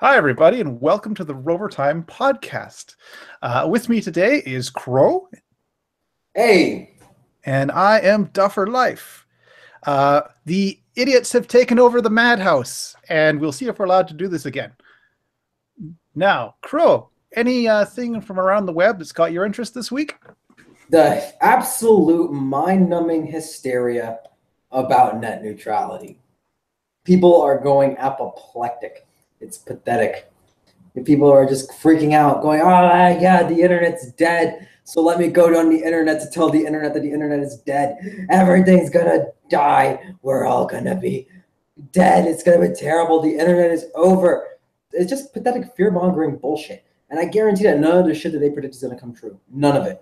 Hi, everybody, and welcome to the Rovertime podcast. With me today is Crow, Hey, and I am Duffer Life. The idiots have taken over the madhouse, and we'll see if we're allowed to do this again. Now, Crow, any thing from around the web that's caught your interest this week? the absolute mind-numbing hysteria about net neutrality. People are going apoplectic. It's pathetic. And people are just freaking out, going, "Oh my God, the internet's dead. So let me go on the internet to tell the internet that the internet is dead. Everything's gonna die. We're all gonna be dead. It's gonna be terrible. The internet is over." It's just pathetic fear-mongering bullshit. And I guarantee that none of the shit that they predict is gonna come true. None of it.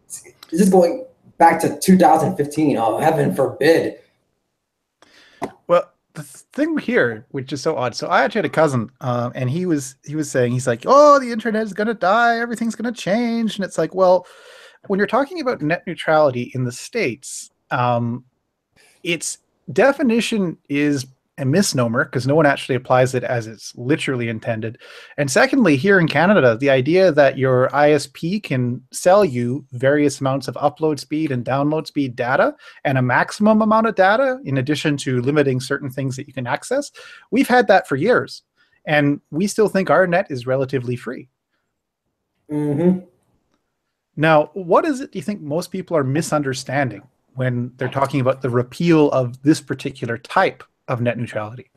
It's just going back to 2015. Oh, heaven forbid. Well, the thing here, which is so odd. So I actually had a cousin, and he was saying he's like, "Oh, the internet is gonna die. Everything's gonna change," and it's like, well, when you're talking about net neutrality in the States, its definition is a misnomer because no one actually applies it as it's literally intended. And secondly, here in Canada, the idea that your ISP can sell you various amounts of upload speed and download speed data and a maximum amount of data in addition to limiting certain things that you can access, we've had that for years. And we still think our net is relatively free. Mm-hmm. Now, what is it do you think most people are misunderstanding when they're talking about the repeal of this particular type of net neutrality?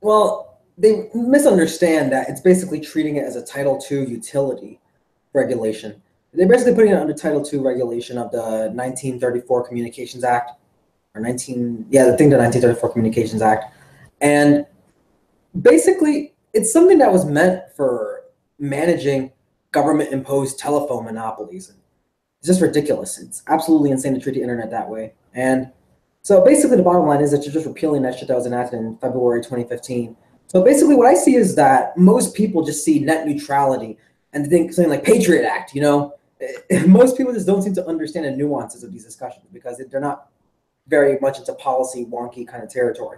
Well, they misunderstand that it's basically treating it as a Title II utility regulation. They're basically putting it under Title II regulation of the 1934 Communications Act, or 19, yeah, the 1934 Communications Act. And basically, it's something that was meant for managing government-imposed telephone monopolies. It's just ridiculous. It's absolutely insane to treat the internet that way. And so basically, the bottom line is that you're just repealing that shit that was enacted in February 2015. So basically, what I see is that most people just see net neutrality and think something like Patriot Act. Most people just don't seem to understand the nuances of these discussions because they're not very much into policy wonky kind of territory.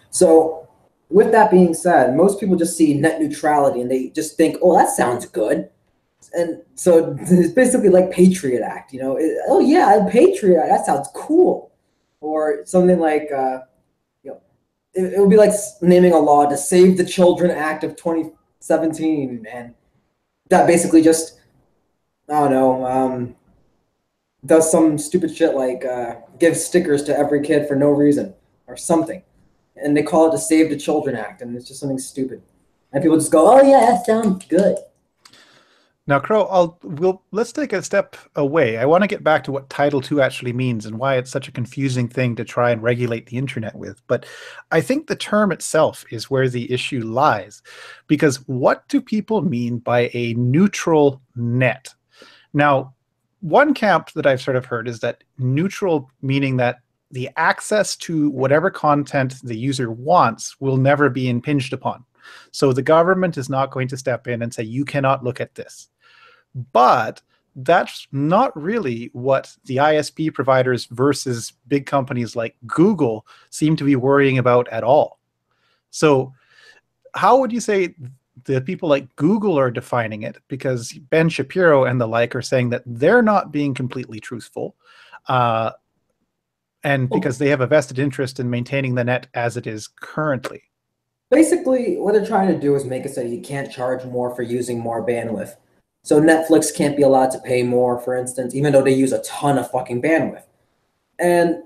So with that being said, most people just see net neutrality and they just think, "Oh, that sounds good." And so it's basically like Patriot Act. Oh yeah, Patriot Act, that sounds cool. Or something like, it would be like naming a law to Save the Children Act of 2017, and that basically just, I don't know, does some stupid shit like give stickers to every kid for no reason or something, and they call it the Save the Children Act, and it's just something stupid, and people just go, "Oh yeah, that sounds good." Now, Crow, let's take a step away. I want to get back to what Title II actually means and why it's such a confusing thing to try and regulate the internet with. But I think the term itself is where the issue lies, because what do people mean by a neutral net? Now, one camp that I've sort of heard is that neutral meaning that the access to whatever content the user wants will never be impinged upon. So the government is not going to step in and say, you cannot look at this. But that's not really what the ISP providers versus big companies like Google seem to be worrying about at all. So how would you say the people like Google are defining it? Because Ben Shapiro and the like are saying that they're not being completely truthful. And because they have a vested interest in maintaining the net as it is currently. Basically, what they're trying to do is make it so you can't charge more for using more bandwidth. So Netflix can't be allowed to pay more, for instance, even though they use a ton of fucking bandwidth. And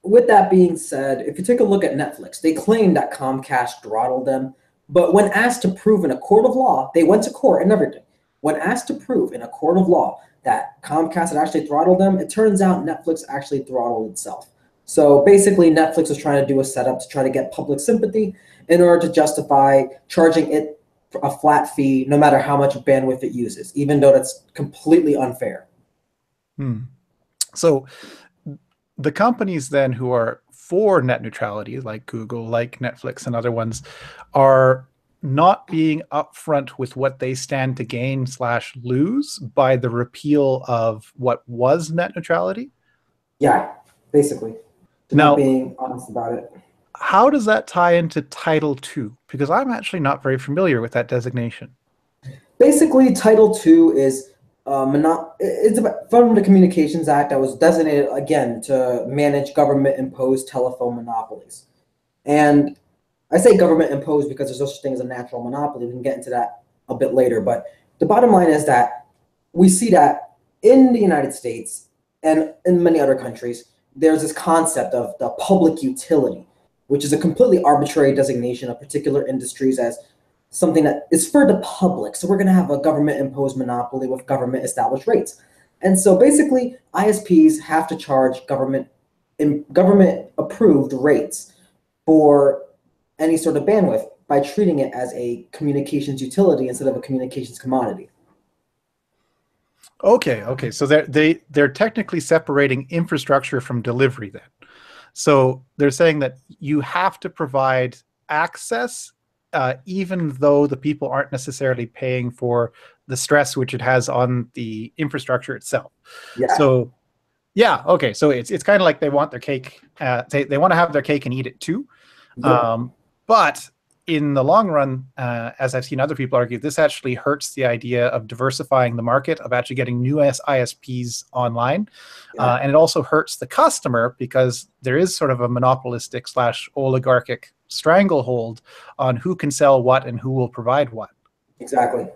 with that being said, if you take a look at Netflix, they claim that Comcast throttled them. But when asked to prove in a court of law, they went to court and everything. When asked to prove in a court of law that Comcast had actually throttled them, it turns out Netflix actually throttled itself. So basically, Netflix was trying to do a setup to try to get public sympathy in order to justify charging it a flat fee no matter how much bandwidth it uses, even though that's completely unfair. So the companies then who are for net neutrality, like Google, like Netflix and other ones, are not being upfront with what they stand to gain / lose by the repeal of what was net neutrality. Yeah, basically. They're not Now, being honest about it. how does that tie into Title II? Because I'm actually not very familiar with that designation. Basically, Title II is it's about, from the Communications Act that was designated again to manage government-imposed telephone monopolies. And I say government-imposed because there's no such thing as a natural monopoly. We can get into that a bit later. But the bottom line is that we see that in the United States and in many other countries, there's this concept of the public utility, which is a completely arbitrary designation of particular industries as something that is for the public. So we're going to have a government imposed monopoly with government established rates. And so basically, ISPs have to charge government approved rates for any sort of bandwidth by treating it as a communications utility instead of a communications commodity. Okay, okay. So they're technically separating infrastructure from delivery then. So they're saying that you have to provide access, even though the people aren't necessarily paying for the stress which it has on the infrastructure itself. Yeah. So yeah, okay. So it's kind of like they want their cake. They want to have their cake and eat it too. Yep. But in the long run, as I've seen other people argue, this actually hurts the idea of diversifying the market, of actually getting new ISPs online. Yeah. And it also hurts the customer because there is sort of a monopolistic / oligarchic stranglehold on who can sell what and who will provide what. Exactly.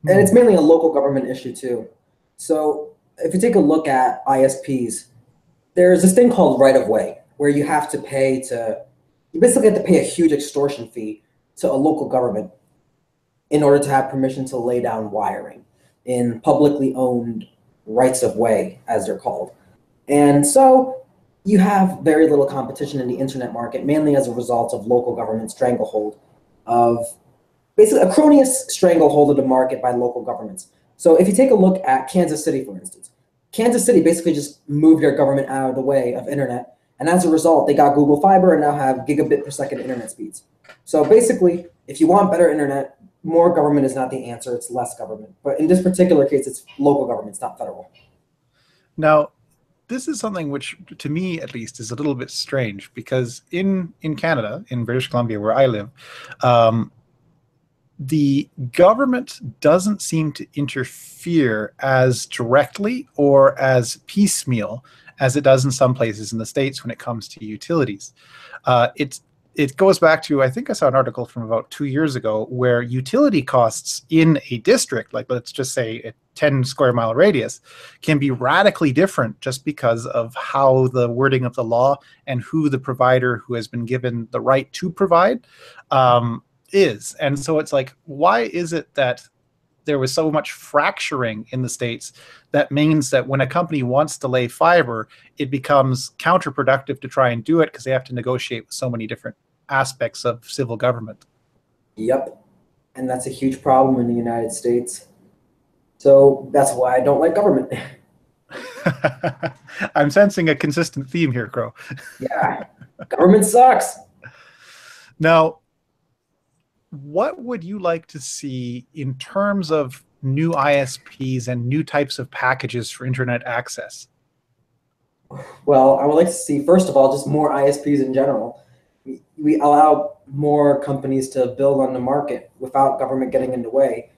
And it's mainly a local government issue too. So if you take a look at ISPs, there's this thing called right of way, where you have to pay to, you basically have to pay a huge extortion fee to a local government in order to have permission to lay down wiring in publicly owned rights of way, as they're called. And so you have very little competition in the internet market, mainly as a result of local government stranglehold, of basically a cronyist stranglehold of the market by local governments. So if you take a look at Kansas City, for instance, Kansas City basically just moved their government out of the way of internet. And as a result, they got Google Fiber and now have gigabit per second internet speeds. So basically, if you want better internet, more government is not the answer, it's less government. But in this particular case, it's local government, it's not federal. Now, this is something which, to me at least, is a little bit strange because in Canada, in British Columbia, where I live, the government doesn't seem to interfere as directly or as piecemeal as it does in some places in the States when it comes to utilities. It goes back to, I think I saw an article from about 2 years ago where utility costs in a district, like let's just say a 10 square mile radius, can be radically different just because of how the wording of the law and who the provider who has been given the right to provide is. And so it's like, why is it that there was so much fracturing in the States that means that when a company wants to lay fiber, it becomes counterproductive to try and do it because they have to negotiate with so many different aspects of civil government? Yep. And that's a huge problem in the United States. So that's why I don't like government. I'm sensing a consistent theme here, Crow. Yeah. Government sucks. Now, what would you like to see in terms of new ISPs and new types of packages for internet access? Well, I would like to see, first of all, just more ISPs in general. We allow more companies to build on the market without government getting in the way.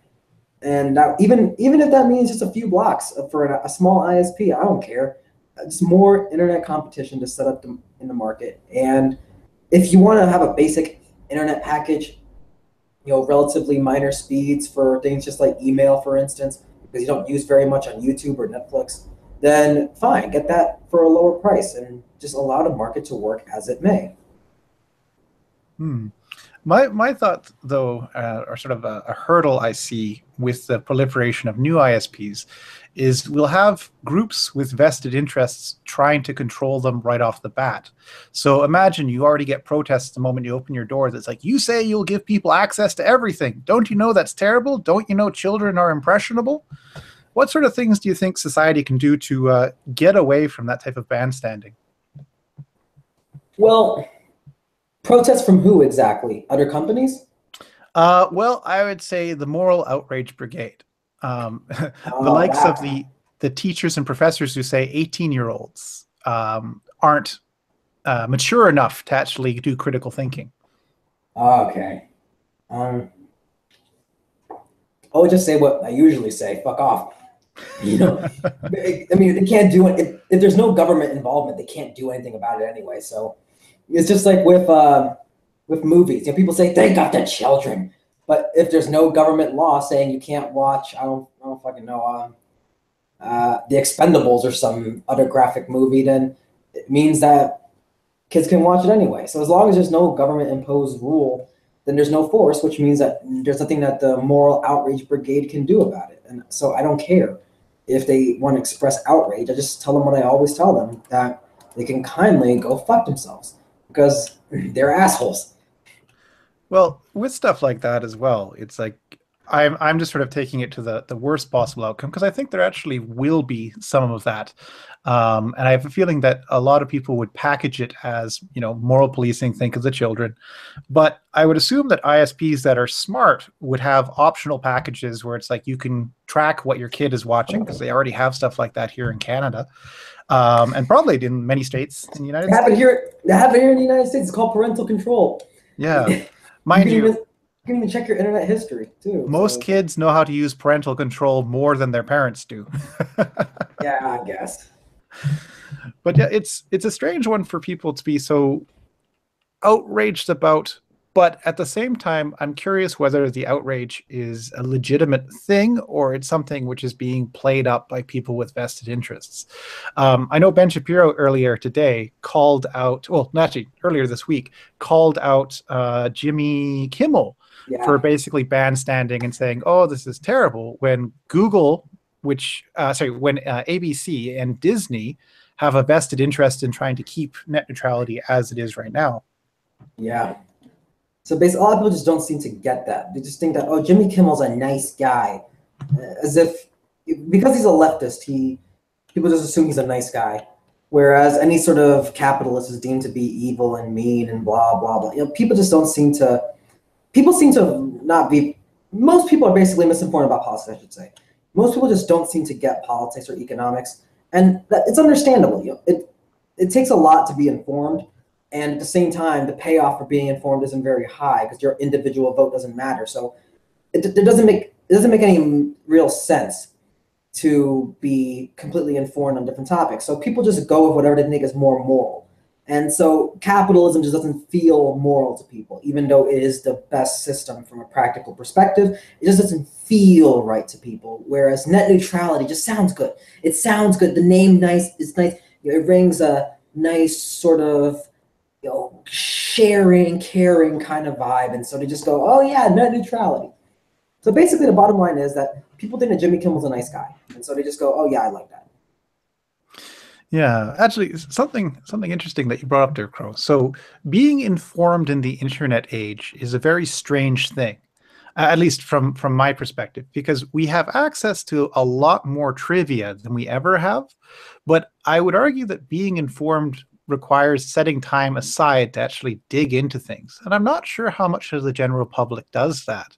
And now, even if that means just a few blocks for a small ISP, I don't care. Just more internet competition to set up in the market. And if you want to have a basic internet package, relatively minor speeds for things just like email, for instance, because you don't use very much on YouTube or Netflix, then fine, get that for a lower price and just allow the market to work as it may. My thought, though, or sort of a hurdle I see with the proliferation of new ISPs is we'll have groups with vested interests trying to control them right off the bat. So imagine you already get protests the moment you open your door that's like, you say you'll give people access to everything. Don't you know that's terrible? Don't you know children are impressionable? What sort of things do you think society can do to get away from that type of bandstanding? Well, protests from who exactly? Other companies? Well, I would say the Moral Outrage Brigade. The likes That. of the teachers and professors who say 18-year-olds aren't mature enough to actually do critical thinking. Okay. I would just say what I usually say: "Fuck off." You know, I mean, they can't do it if there's no government involvement. They can't do anything about it anyway. So it's just like with movies. You know, people say think of the children, but if there's no government law saying you can't watch, I don't fucking know, The Expendables or some other graphic movie, then it means that kids can watch it anyway. So as long as there's no government imposed rule, then there's no force, which means that there's nothing that the moral outrage brigade can do about it. And so I don't care if they want to express outrage. I just tell them what I always tell them, that they can kindly go fuck themselves because they're assholes. Well, with stuff like that as well, it's like I'm just sort of taking it to the worst possible outcome because I think there actually will be some of that, and I have a feeling that a lot of people would package it as moral policing, think of the children, but I would assume that ISPs that are smart would have optional packages where it's like you can track what your kid is watching because they already have stuff like that here in Canada, and probably in many states in the United States. They have it here in the United States. It's called parental control. Yeah, You mind you. you can even check your internet history too. Most So kids know how to use parental control more than their parents do. yeah, I guess. But yeah, it's a strange one for people to be so outraged about. But at the same time, I'm curious whether the outrage is a legitimate thing or it's something which is being played up by people with vested interests. I know Ben Shapiro earlier today called out, well, not actually earlier this week, called out Jimmy Kimmel for Yeah. basically bandstanding and saying, "Oh, this is terrible." When Google, when ABC and Disney have a vested interest in trying to keep net neutrality as it is right now. Yeah. So basically, a lot of people just don't seem to get that. They just think that, oh, Jimmy Kimmel's a nice guy, as if because he's a leftist, people just assume he's a nice guy. Whereas any sort of capitalist is deemed to be evil and mean and blah blah blah. People just don't seem to. People seem to not be. Most people are basically misinformed about politics, I should say. Most people just don't seem to get politics or economics, and it's understandable. It takes a lot to be informed. And at the same time, the payoff for being informed isn't very high because your individual vote doesn't matter. So it doesn't make any real sense to be completely informed on different topics. So people just go with whatever they think is more moral. And so capitalism just doesn't feel moral to people, even though it is the best system from a practical perspective. It just doesn't feel right to people. Whereas net neutrality just sounds good. It sounds good. The name is nice. It rings a nice sort of sharing, caring kind of vibe. And so they just go, oh yeah, net neutrality. So basically the bottom line is that people think that Jimmy Kimmel's a nice guy. And so they just go, oh yeah, I like that. Yeah, actually, something interesting that you brought up there, Crow. So being informed in the internet age is a very strange thing, at least from my perspective, because we have access to a lot more trivia than we ever have. But I would argue that being informed requires setting time aside to actually dig into things. And I'm not sure how much of the general public does that.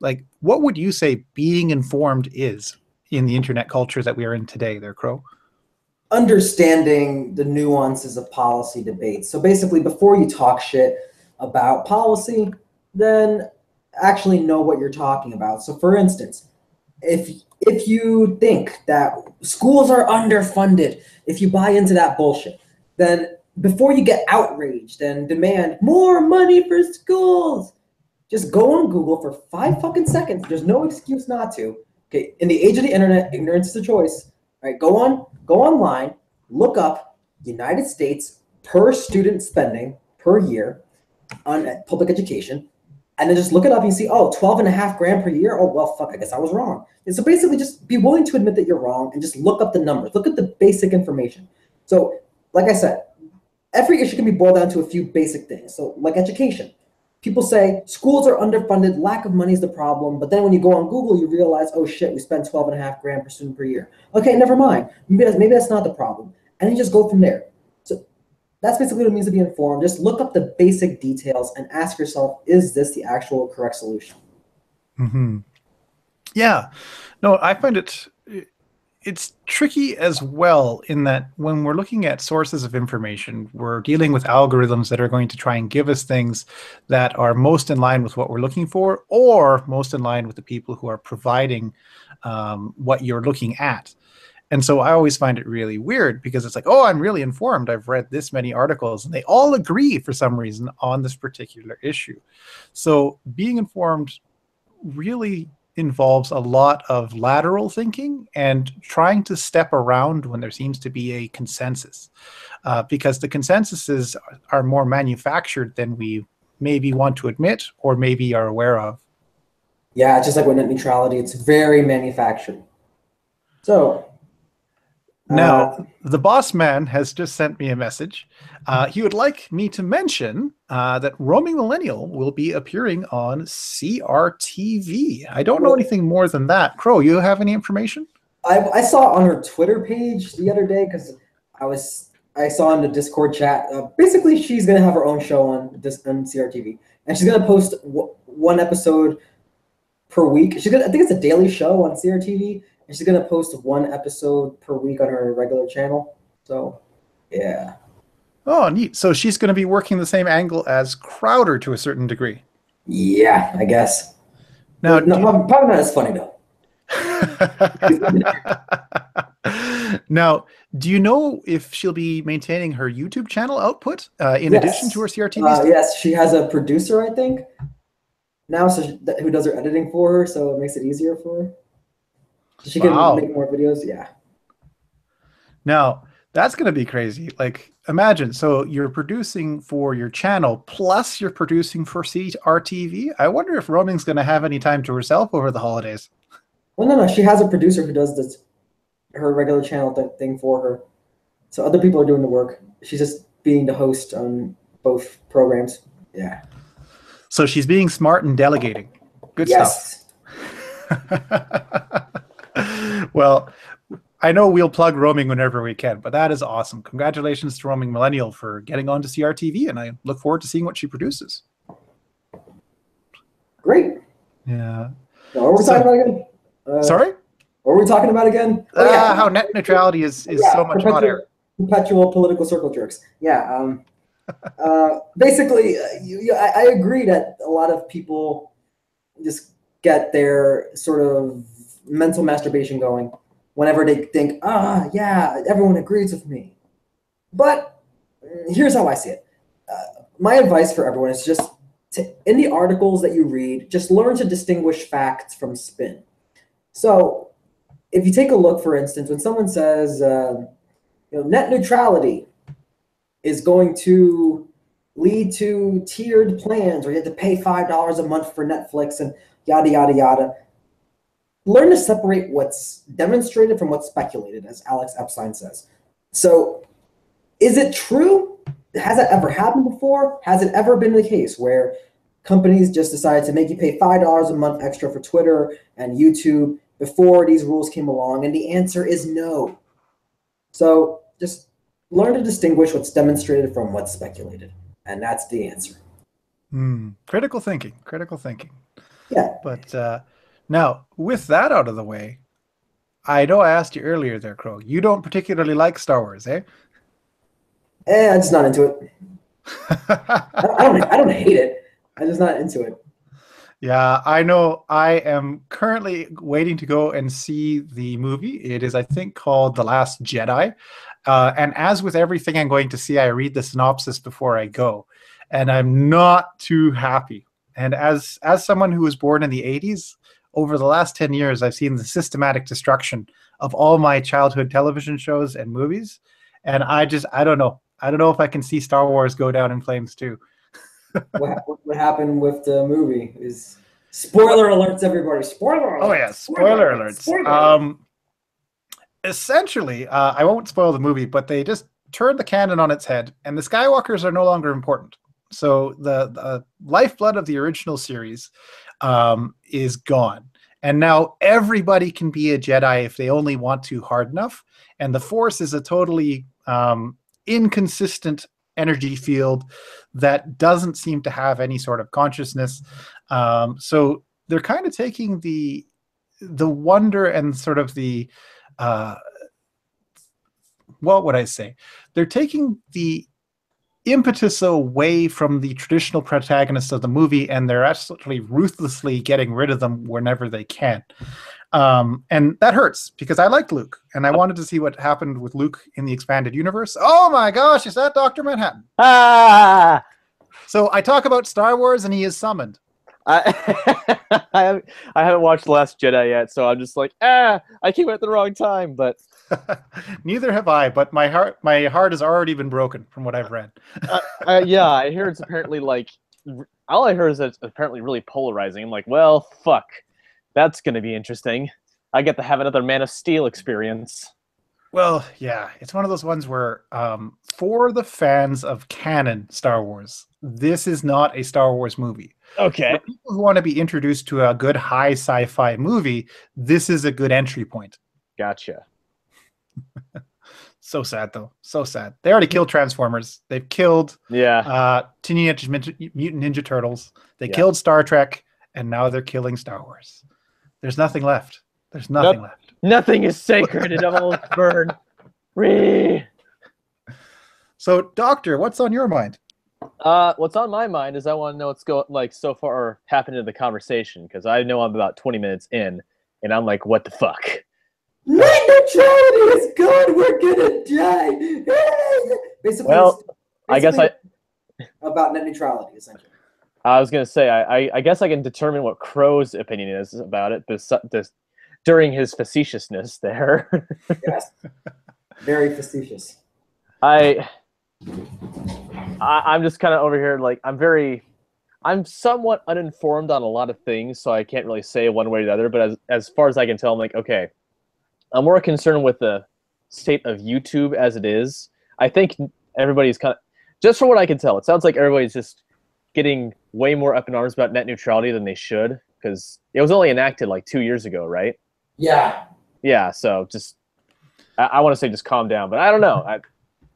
Like, what would you say being informed is in the internet culture that we are in today there, Crow? Understanding the nuances of policy debates. So basically, before you talk shit about policy, then actually know what you're talking about. So for instance, if you think that schools are underfunded, if you buy into that bullshit, then before you get outraged and demand more money for schools, just go on Google for 5 fucking seconds. There's no excuse not to. Okay, in the age of the internet, ignorance is a choice. All right, go online, look up United States per student spending per year on public education, and then just look it up and you see, oh, 12.5 grand per year. Oh, well, fuck, I guess I was wrong. And so basically just be willing to admit that you're wrong and just look up the numbers. Look at the basic information. So like I said, every issue can be boiled down to a few basic things. So like education. People say schools are underfunded, lack of money is the problem. But then when you go on Google, you realize, oh shit, we spend 12.5 grand per student per year. Okay, never mind. Maybe that's not the problem. And then you just go from there. So that's basically what it means to be informed. Just look up the basic details and ask yourself, is this the actual correct solution? Mm-hmm. Yeah. No, I find it's tricky as well in that when we're looking at sources of information, we're dealing with algorithms that are going to try and give us things that are most in line with what we're looking for, or most in line with the people who are providing what you're looking at. And so I always find it really weird because it's like, oh, I'm really informed. I've read this many articles, and they all agree for some reason on this particular issue. So being informed really involves a lot of lateral thinking and trying to step around when there seems to be a consensus, because the consensuses are more manufactured than we maybe want to admit or maybe are aware of. Yeah, just like with net neutrality, it's very manufactured. So, uh, Now, the boss man has just sent me a message. He would like me to mention that Roaming Millennial will be appearing on CRTV. I don't know well, anything more than that. Crow, you have any information? I saw on her Twitter page the other day because I saw in the Discord chat. Basically, she's gonna have her own show on this on CRTV, and she's gonna post one episode per week. I think it's a daily show on CRTV, and she's gonna post one episode per week on her regular channel. So, yeah, Oh, neat. So she's going to be working the same angle as Crowder to a certain degree. yeah, I guess. Now, But no, do you... probably not as funny though. Now, do you know if she'll be maintaining her YouTube channel output in addition to her Yes, CRTV stuff? yes, she has a producer, I think, now, so who does her editing for her, so it makes it easier for her. So she can Wow. make more videos. Yeah. Now, that's going to be crazy. Like, imagine, so you're producing for your channel, plus you're producing for CRTV. I wonder if Roaming's going to have any time to herself over the holidays. Well, no, she has a producer who does this her regular channel thing for her. So other people are doing the work. She's just being the host on both programs. Yeah. So she's being smart and delegating. Good stuff. Yes. Well, I know we'll plug Roaming whenever we can, but that is awesome. Congratulations to Roaming Millennial for getting on to CRTV, and I look forward to seeing what she produces. Great. Yeah. Now, what were we talking about again? Sorry? What were we talking about again? Oh, yeah. How net neutrality is Yeah, so much hot air. perpetual political circle jerks. Yeah. Basically, I agree that a lot of people just get their sort of mental masturbation going whenever they think, yeah, everyone agrees with me. But here's how I see it. My advice for everyone is just in the articles that you read, just learn to distinguish facts from spin. So if you take a look, for instance, when someone says, net neutrality is going to lead to tiered plans, or you have to pay $5 a month for Netflix and yada, yada, yada. Learn to separate what's demonstrated from what's speculated, as Alex Epstein says. So is it true? Has that ever happened before? Has it ever been the case where companies just decided to make you pay $5 a month extra for Twitter and YouTube before these rules came along? And the answer is no. So just learn to distinguish what's demonstrated from what's speculated. And that's the answer. Critical thinking. Critical thinking. Yeah. But now, with that out of the way, I know I asked you earlier there, Crow. You don't particularly like Star Wars, eh? I'm just not into it. I don't hate it. I'm just not into it. Yeah, I know. I am currently waiting to go and see the movie. It is, I think, called The Last Jedi. And as with everything I'm going to see, I read the synopsis before I go. And I'm not too happy. And as someone who was born in the 80s, over the last 10 years, I've seen the systematic destruction of all my childhood television shows and movies. And I don't know. I don't know if I can see Star Wars go down in flames too. What happened with the movie is spoiler alerts, everybody. Spoiler alerts. Oh yeah, spoiler alerts. Essentially, I won't spoil the movie, but they just turned the canon on its head, and the Skywalkers are no longer important. So the lifeblood of the original series is gone. And now everybody can be a Jedi if they only want to hard enough. And the Force is a totally inconsistent energy field that doesn't seem to have any sort of consciousness. So they're kind of taking the wonder and sort of the what would I say? They're taking the impetus away from the traditional protagonists of the movie, and they're absolutely ruthlessly getting rid of them whenever they can. And that hurts because I liked Luke, and I wanted to see what happened with Luke in the expanded universe. Oh my gosh, is that Dr. Manhattan? Ah! So I talk about Star Wars, and he is summoned. I haven't watched The Last Jedi yet, so I'm just like, I came at the wrong time, but Neither have I, but my heart has already been broken from what I've read. yeah, I hear it's apparently like, all I heard is that it's apparently really polarizing. I'm like, well, fuck, that's going to be interesting. I get to have another Man of Steel experience. Well, yeah, it's one of those ones where for the fans of canon Star Wars, this is not a Star Wars movie. Okay. For people who want to be introduced to a good high sci-fi movie, this is a good entry point. Gotcha. So sad, though. So sad. They already killed Transformers. They've killed Teenage Mutant Ninja Turtles. They killed Star Trek, and now they're killing Star Wars. There's nothing left. There's nothing left. Nothing is sacred. It all burn. So, Doctor, what's on your mind? What's on my mind is I want to know what's so far happened in the conversation, because I know I'm about 20 minutes in, and I'm like, what the fuck? Net neutrality is good. We're gonna die. Basically, I guess about net neutrality, essentially. I was gonna say I guess I can determine what Crow's opinion is about it. This during his facetiousness there. Yes, very facetious. I'm just kind of over here like I'm somewhat uninformed on a lot of things, so I can't really say one way or the other. But as far as I can tell, I'm like, okay, I'm more concerned with the state of YouTube as it is. I think everybody's kind of, just from what I can tell, it sounds like everybody's just getting way more up in arms about net neutrality than they should, because it was only enacted like 2 years ago, right? Yeah. Yeah, so just, I want to say just calm down, but I don't know.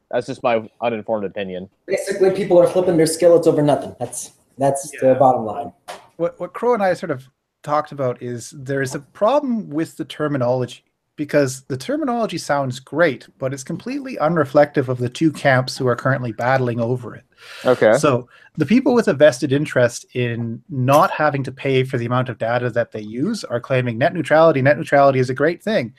That's just my uninformed opinion. Basically, people are flipping their skillets over nothing. That's the bottom line. What Crow and I sort of talked about is there's a problem with the terminology, because the terminology sounds great, but it's completely unreflective of the two camps who are currently battling over it. Okay. So the people with a vested interest in not having to pay for the amount of data that they use are claiming net neutrality is a great thing.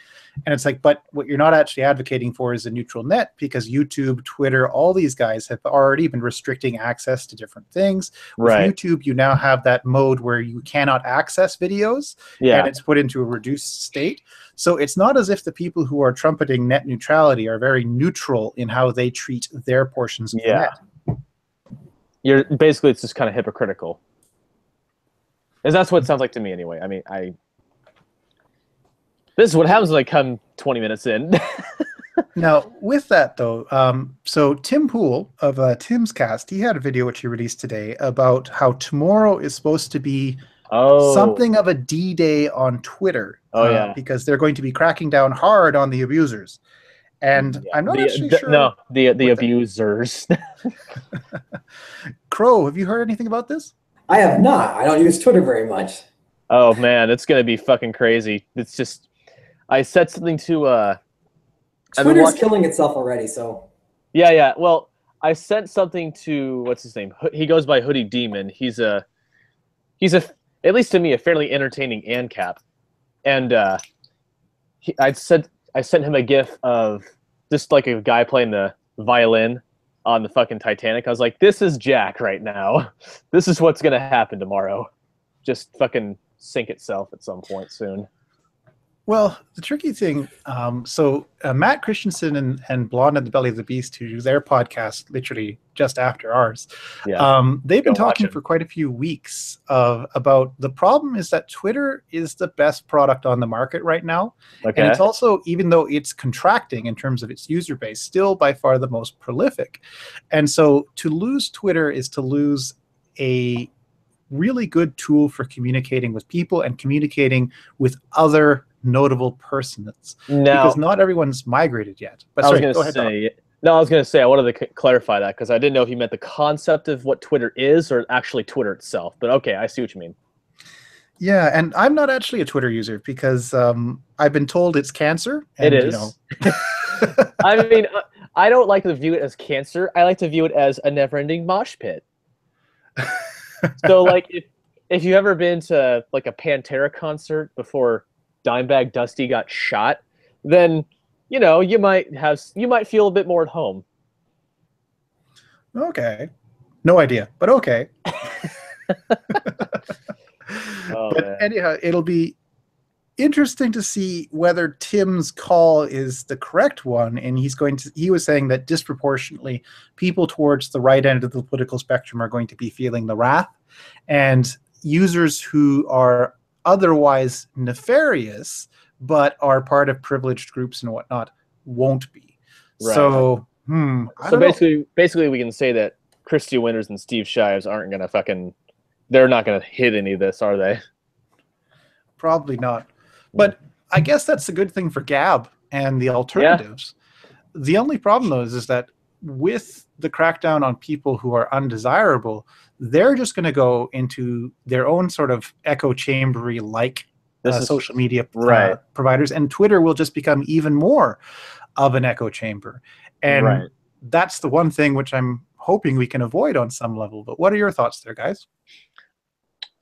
And it's like, but what you're not actually advocating for is a neutral net, because YouTube, Twitter, all these guys have already been restricting access to different things. Right. With YouTube, you now have that mode where you cannot access videos, and it's put into a reduced state. So it's not as if the people who are trumpeting net neutrality are very neutral in how they treat their portions of the net. Basically, it's just kind of hypocritical. And that's what it sounds like to me anyway. I mean, this is what happens when I come 20 minutes in. Now, with that, though, so Tim Pool of Tim's Cast, he had a video which he released today about how tomorrow is supposed to be something of a D-Day on Twitter. Because they're going to be cracking down hard on the abusers. And I'm not actually sure. No, the abusers. Crow, have you heard anything about this? I have not. I don't use Twitter very much. Oh, man, it's going to be fucking crazy. It's just, I said something to... Twitter's killing itself already, so... Yeah. Well, I sent something to, what's his name? He goes by Hoodie Demon. He's a, at least to me, a fairly entertaining ANCAP. And I sent him a gif of just like a guy playing the violin on the fucking Titanic. I was like, this is Jack right now. This is what's going to happen tomorrow. Just fucking sink itself at some point soon. Well, the tricky thing, Matt Christiansen and Blonde at the Belly of the Beast, who do their podcast literally just after ours, they've been talking for quite a few weeks about the problem is that Twitter is the best product on the market right now. Okay. And it's also, even though it's contracting in terms of its user base, still by far the most prolific. And so to lose Twitter is to lose a really good tool for communicating with people and communicating with other notable persons, because not everyone's migrated yet. But sorry, go ahead. I was going to say, I wanted to clarify that because I didn't know if you meant the concept of what Twitter is or actually Twitter itself. But okay, I see what you mean. Yeah, and I'm not actually a Twitter user because I've been told it's cancer, It and is. I mean, I don't like to view it as cancer. I like to view it as a never-ending mosh pit. So, like, if you've ever been to like a Pantera concert before Dimebag Dusty got shot, then you might feel a bit more at home. Okay, no idea, but okay. Oh But man. anyhow, it'll be interesting to see whether Tim's call is the correct one. And he was saying that disproportionately people towards the right end of the political spectrum are going to be feeling the wrath, and users who are otherwise nefarious but are part of privileged groups and whatnot won't be. Right. So, I So don't know. basically, we can say that Christy Winters and Steve Shives aren't gonna fucking. They're not gonna hit any of this, are they? Probably not. But I guess that's a good thing for Gab and the Yeah. alternatives. The only problem, though, is that with the crackdown on people who are undesirable, they're just going to go into their own sort of echo chambery like This is social media right. providers, and Twitter will just become even more of an echo chamber. And Right. that's the one thing which I'm hoping we can avoid on some level. But what are your thoughts there, guys?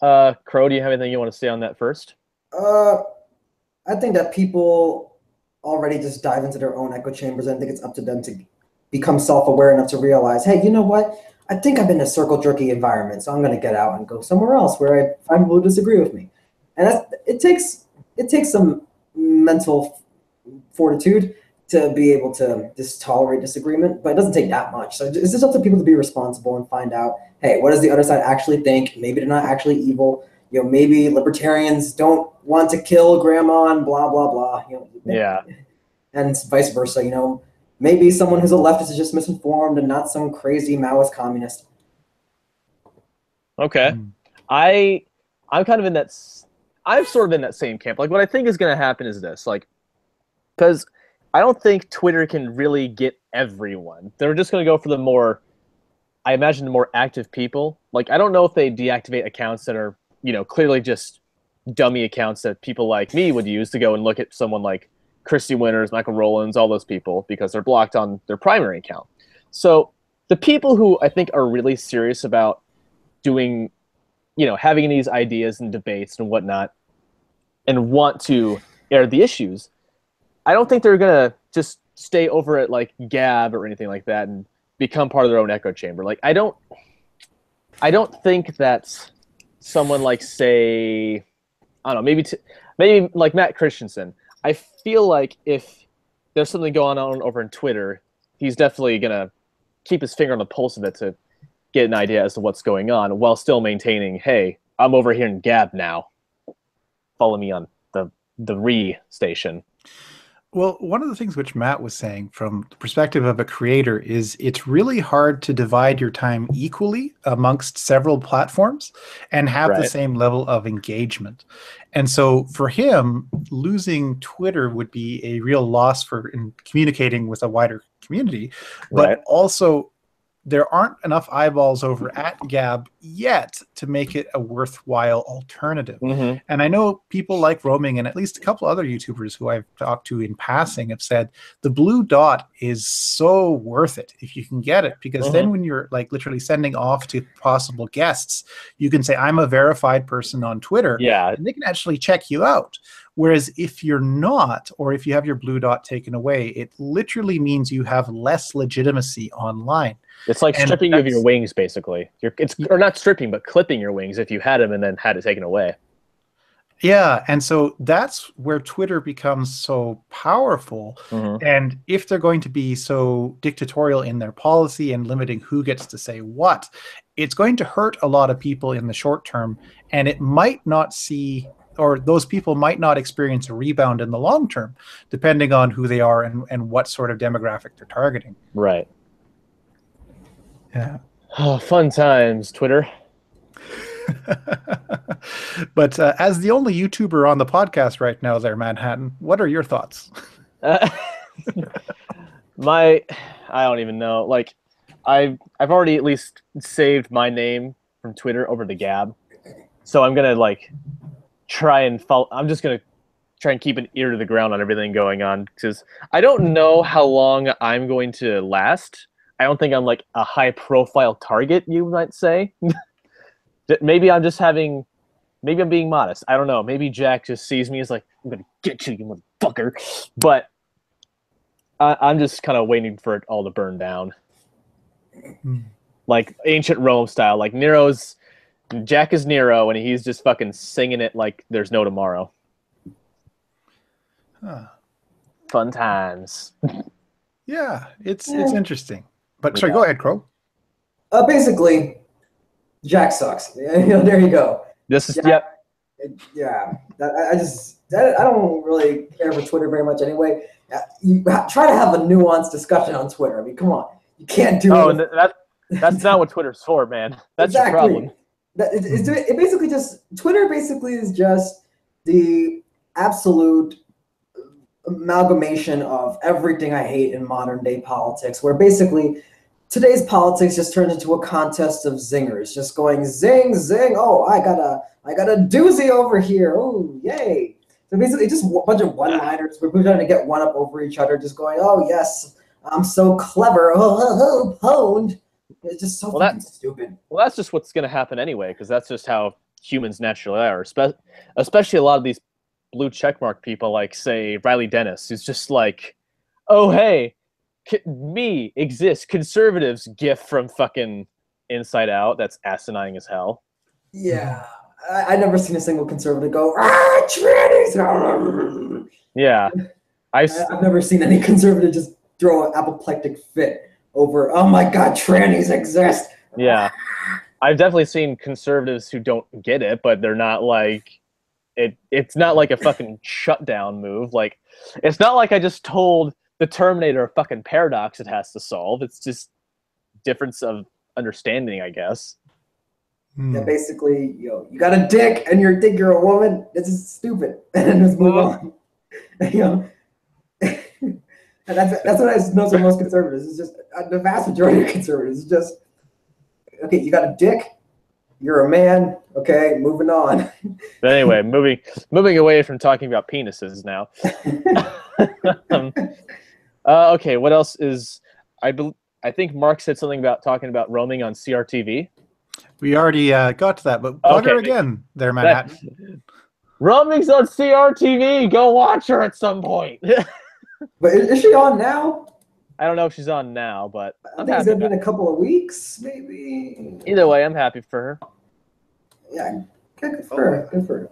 Crow, do you have anything you want to say on that first? I think that people already just dive into their own echo chambers. And I think it's up to them to become self-aware enough to realize, hey, you know what? I think I'm in a circle jerky environment, so I'm going to get out and go somewhere else where I find people who disagree with me. And it takes some mental fortitude to be able to just tolerate disagreement, but it doesn't take that much. So it's just up to people to be responsible and find out, hey, what does the other side actually think? Maybe they're not actually evil. Maybe libertarians don't want to kill grandma and blah, blah, blah. Yeah. And vice versa. Maybe someone who's a leftist is just misinformed and not some crazy Maoist communist. Okay. I'm kind of in that. I'm sort of in that same camp. Like, what I think is going to happen is this, like, because I don't think Twitter can really get everyone. They're just going to go for the more, I imagine, the more active people. Like, I don't know if they deactivate accounts that are, clearly just dummy accounts that people like me would use to go and look at someone like Christy Winters, Michael Rowlands, all those people, because they're blocked on their primary account. So the people who I think are really serious about doing, having these ideas and debates and whatnot, and want to air the issues, I don't think they're gonna just stay over at like Gab or anything like that and become part of their own echo chamber. Like, I don't think that someone like, say, I don't know, maybe like Matt Christiansen. I feel like if there's something going on over in Twitter, he's definitely gonna keep his finger on the pulse of it to get an idea as to what's going on, while still maintaining, hey, I'm over here in Gab now. Follow me on the Re station. Well, one of the things which Matt was saying from the perspective of a creator is it's really hard to divide your time equally amongst several platforms and have the Right. same level of engagement. And so for him, losing Twitter would be a real loss in communicating with a wider community, but Right. also there aren't enough eyeballs over at Gab yet to make it a worthwhile alternative. Mm-hmm. And I know people like Roaming and at least a couple other YouTubers who I've talked to in passing have said the blue dot is so worth it if you can get it, because then when you're like literally sending off to possible guests, you can say, I'm a verified person on Twitter. Yeah. And they can actually check you out. Whereas if you're not, or if you have your blue dot taken away, it literally means you have less legitimacy online. It's like stripping you of your wings, basically. Or not stripping, but clipping your wings if you had them and then had it taken away. Yeah, and so that's where Twitter becomes so powerful. And if they're going to be so dictatorial in their policy and limiting who gets to say what, it's going to hurt a lot of people in the short term, and it might not see, or those people might not experience a rebound in the long term, depending on who they are and what sort of demographic they're targeting. Right. Yeah. Oh, fun times, Twitter. But as the only YouTuber on the podcast right now there, Manhattan, what are your thoughts? I don't even know. Like, I've already at least saved my name from Twitter over to Gab. So I'm gonna try and follow. I'm just gonna try and keep an ear to the ground on everything going on because I don't know how long I'm going to last. I don't think I'm like a high profile target, you might say. Maybe I'm just having. Maybe I'm being modest. I don't know. Maybe Jack just sees me as like, I'm gonna get you, you motherfucker. But I'm just kind of waiting for it all to burn down, like ancient Rome style. Like Jack is Nero, and he's just fucking singing it like there's no tomorrow. Huh. Fun times. Yeah, it's interesting. But sorry, go ahead, Crow. Basically, Jack sucks. There you go. This is Jack, yeah. I don't really care for Twitter very much anyway. You try to have a nuanced discussion on Twitter. I mean, come on, you can't do. Oh, that's not what Twitter's for, man. That's the problem. It basically just Twitter basically is just the absolute amalgamation of everything I hate in modern day politics, where basically today's politics just turns into a contest of zingers, just going zing, zing. Oh, I got a doozy over here. Oh, yay. So basically just a bunch of one-liners where people trying to get one up over each other, just going, oh, yes, I'm so clever. Oh, pwned. It's just so fucking stupid. Well, that's just what's going to happen anyway, because that's just how humans naturally are, especially a lot of these blue checkmark people like, say, Riley Dennis, who's just like, oh, hey, me exist, conservatives gif from fucking Inside Out. That's asinine as hell. Yeah. I never seen a single conservative go, trannies! Yeah. I've never seen any conservative just throw an apoplectic fit over, oh my god, trannies exist. Yeah. I've definitely seen conservatives who don't get it, but they're not like it's not like a fucking shutdown move. Like, it's not like I just told the Terminator a fucking paradox it has to solve. It's just difference of understanding, I guess. Yeah, basically, you got a dick and you think you're a woman. This is stupid. And let's move on. And that's what I know from most conservatives. It's just the vast majority of conservatives. It's just, okay, you got a dick. You're a man. Okay, moving on. But anyway, moving away from talking about penises now. Okay, what else is? I think Mark said something about talking about roaming on CRTV. We already got to that, but bugger again there, Manhattan. Roaming's on CRTV. Go watch her at some point. But is she on now? I don't know if she's on now, but I think it's been a couple of weeks, maybe. Either way, I'm happy for her. Yeah, good for her. Good for her.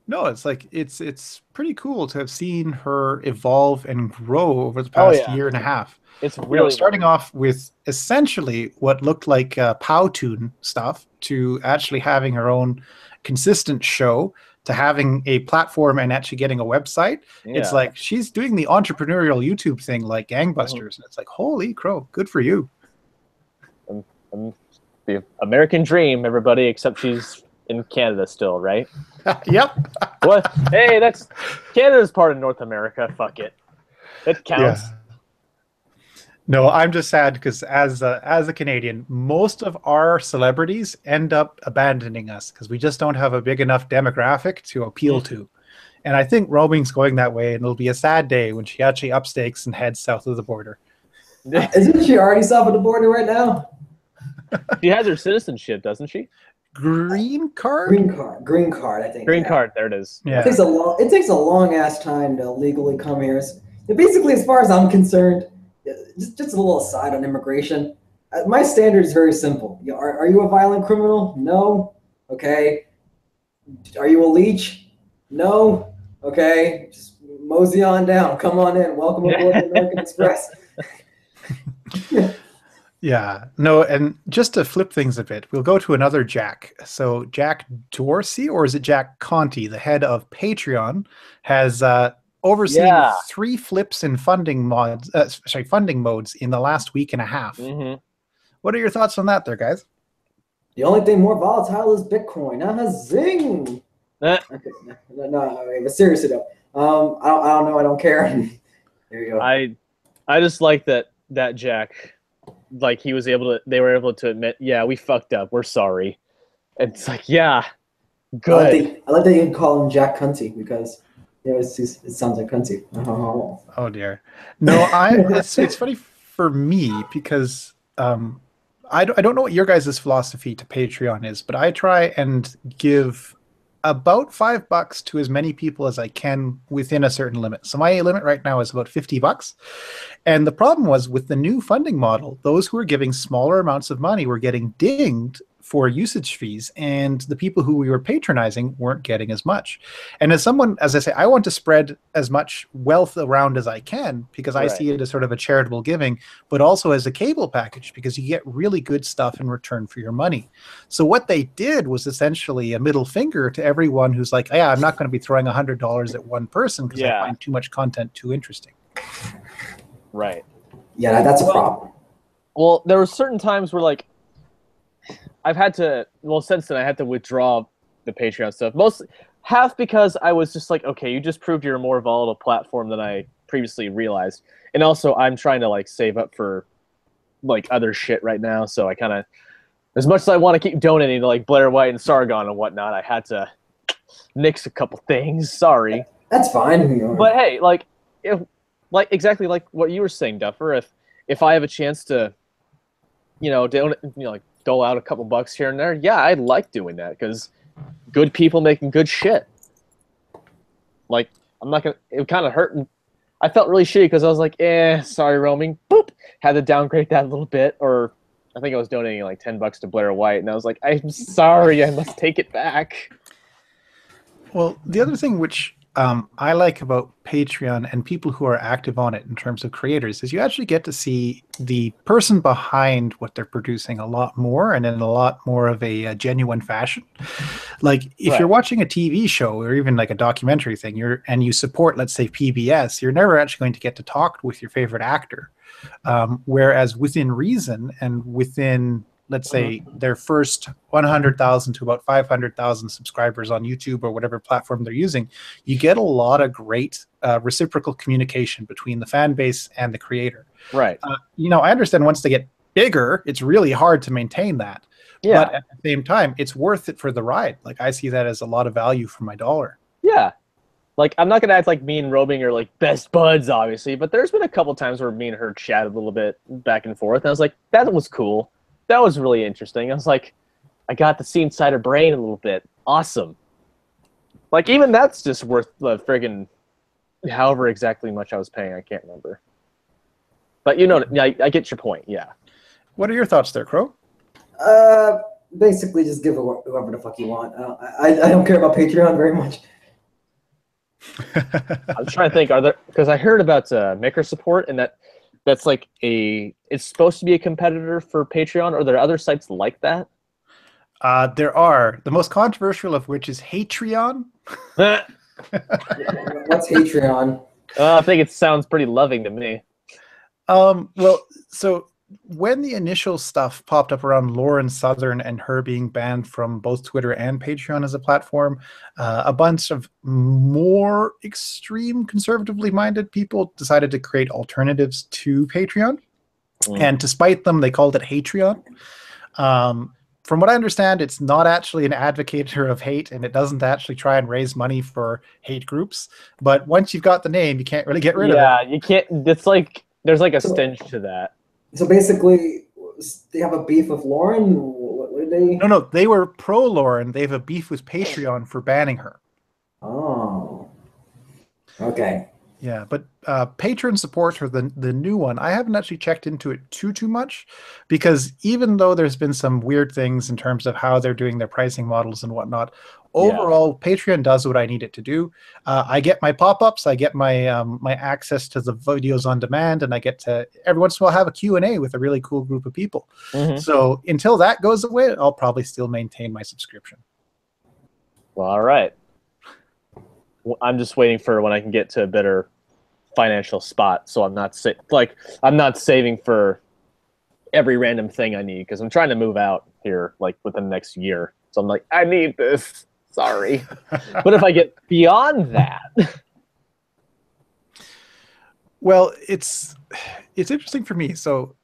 No, it's like it's pretty cool to have seen her evolve and grow over the past year and a half. It's really starting off with essentially what looked like Powtoon stuff to actually having her own consistent show to having a platform and actually getting a website. Yeah. It's like she's doing the entrepreneurial YouTube thing like gangbusters. And it's like, holy crow, good for you. The American dream, everybody, except she's in Canada still, right? Yep. What? Hey, Canada's part of North America. Fuck it. It counts. Yeah. No, I'm just sad because as a Canadian, most of our celebrities end up abandoning us because we just don't have a big enough demographic to appeal to. And I think roaming's going that way, and it'll be a sad day when she actually upstakes and heads south of the border. Isn't she already south of the border right now? She has her citizenship, doesn't she? Green card, I think. Green card, there it is. Yeah. It takes a long ass time to legally come here. Basically, as far as I'm concerned, just a little aside on immigration. My standard is very simple. Are you a violent criminal? No. Okay. Are you a leech? No. Okay. Just mosey on down. Come on in. Welcome aboard the American Express. Yeah. No, and just to flip things a bit, we'll go to another Jack. So Jack Dorsey, or is it Jack Conti, the head of Patreon, has overseen 3 flips in funding modes in the last week and a half. Mm-hmm. What are your thoughts on that there, guys? The only thing more volatile is Bitcoin. Zing! Okay, no, but seriously though, I don't know. I don't care. There you go. I just like that Jack, like they were able to admit, yeah, we fucked up. We're sorry. It's like, yeah, Good. I like that you call him Jack Cunty because it sounds like Cunty. Oh. Oh dear. No, it's funny for me because I don't know what your guys' philosophy to Patreon is, but I try and give about $5 to as many people as I can within a certain limit. So my limit right now is about $50. And the problem was with the new funding model, those who were giving smaller amounts of money were getting dinged for usage fees, and the people who we were patronizing weren't getting as much. And as someone, as I say, I want to spread as much wealth around as I can because I see it as sort of a charitable giving, but also as a cable package because you get really good stuff in return for your money. So what they did was essentially a middle finger to everyone who's like, yeah, I'm not going to be throwing $100 at one person because I find too much content too interesting. Right. Yeah, that's a problem. Well, there were certain times where like I've had to, since then I had to withdraw the Patreon stuff. Half because I was just like, okay, you just proved you're a more volatile platform than I previously realized. And also I'm trying to like save up for like other shit right now. So I kind of, as much as I want to keep donating to like Blair White and Sargon and whatnot, I had to nix a couple things. Sorry. That's fine. But hey, like, exactly like what you were saying, Duffer, if I have a chance to, like dole out a couple bucks here and there, yeah, I like doing that because good people making good shit. Like, I'm not gonna. It kind of hurt. I felt really shitty because I was like, sorry, roaming. Boop. Had to downgrade that a little bit, or I think I was donating like $10 to Blair White, and I was like, I'm sorry, I must take it back. Well, the other thing which I like about Patreon and people who are active on it in terms of creators is you actually get to see the person behind what they're producing a lot more and in a lot more of a genuine fashion. Like if you're watching a TV show or even like a documentary thing, and you support, let's say, PBS, you're never actually going to get to talk with your favorite actor. Whereas within reason and within, let's say, their first 100,000 to about 500,000 subscribers on YouTube or whatever platform they're using, you get a lot of great reciprocal communication between the fan base and the creator. Right. I understand once they get bigger, it's really hard to maintain that. Yeah. But at the same time, it's worth it for the ride. Like, I see that as a lot of value for my dollar. Yeah. Like, I'm not going to act like me and Robing are like best buds, obviously, but there's been a couple times where me and her chatted a little bit back and forth. And I was like, that was cool. That was really interesting. I was like, I got to see inside her brain a little bit. Awesome. Like, even that's just worth the friggin' however exactly much I was paying. I can't remember. But I get your point, yeah. What are your thoughts there, Crow? Basically just give whoever the fuck you want. I don't care about Patreon very much. I'm trying to think, because I heard about Maker support, and that's like it's supposed to be a competitor for Patreon, or are there other sites like that? There are. The most controversial of which is Hatreon. What's Hatreon? I think it sounds pretty loving to me. Well, so when the initial stuff popped up around Lauren Southern and her being banned from both Twitter and Patreon as a platform, a bunch of more extreme conservatively minded people decided to create alternatives to Patreon. And to spite them, they called it Hatreon. From what I understand, it's not actually an advocator of hate, and it doesn't actually try and raise money for hate groups. But once you've got the name, you can't really get rid of it. Yeah, you can't. It's like there's like a stench to that. So basically, they have a beef with Lauren? What did they? No, they were pro Lauren. They have a beef with Patreon for banning her. Oh. Okay. Yeah, but patron support for the new one, I haven't actually checked into it too much, because even though there's been some weird things in terms of how they're doing their pricing models and whatnot, overall, Patreon does what I need it to do. I get my pop-ups, I get my my access to the videos on demand, and I get to every once in a while have a Q&A with a really cool group of people. So until that goes away, I'll probably still maintain my subscription. Well, all right. I'm just waiting for when I can get to a better financial spot, so I'm not saving for every random thing I need, because I'm trying to move out here like within the next year. So I'm like, I need this. Sorry. But if I get beyond that, well, it's interesting for me. So